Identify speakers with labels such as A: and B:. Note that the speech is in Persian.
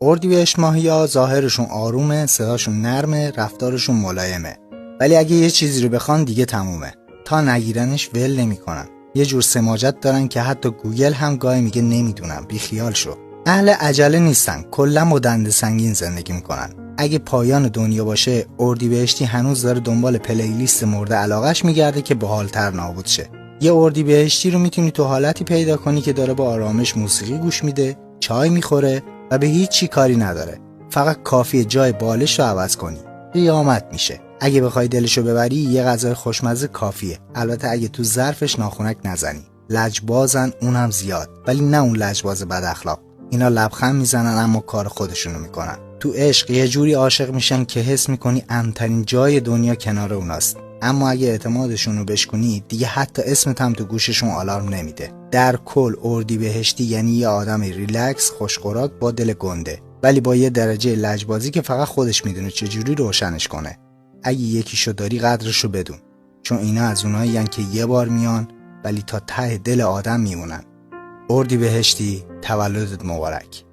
A: اردیبهشت ماهی‌ها ظاهرشون آرومه، صداشون نرمه، رفتارشون ملایمه. ولی اگه یه چیزی رو بخوان دیگه تمومه. تا نگیرنش ول نمی‌کنن. یه جور سماجت دارن که حتی گوگل هم گاهی میگه نمیدونم، بیخیال شو. اهل عجله نیستن، کلا با دنده سنگین زندگی میکنن. اگه پایان دنیا باشه، اردیبهشتی هنوز داره دنبال پلیلیست مورد علاقش میگرده که باحال‌تر نابود شه. یه اردیبهشتی رو میتونی تو حالتی پیدا کنی که داره با آرامش موسیقی گوش میده، چای میخوره و به هیچ چی کاری نداره. فقط کافیه جای بالش رو عوض کنی. قیامت میشه. اگه بخوای دلشو ببری، یه غذای خوشمزه کافیه. البته اگه تو ظرفش ناخنک نزنی. لجبازن، اونم زیاد، ولی نه اون لجباز بد اخلاق. اینا لبخند میزنن اما کار خودشونو میکنن. تو عشق یه جوری عاشق میشن که حس میکنی امن‌ترین جای دنیا کنار اوناست. اما اگه اعتمادشون رو بشکنی، دیگه حتی اسمت هم تو گوششون آلارم نمیده. در کل اردیبهشتی یعنی یه آدم ریلکس، خوشخوراک با دل گنده، ولی با یه درجه لجبازی که فقط خودش میدونه چجوری روشنش کنه. اگه یکیشو داری قدرشو بدون، چون اینا از اونایین که یه بار میان ولی تا ته دل آدم میمونن. اردیبهشتی، تولدت مبارک.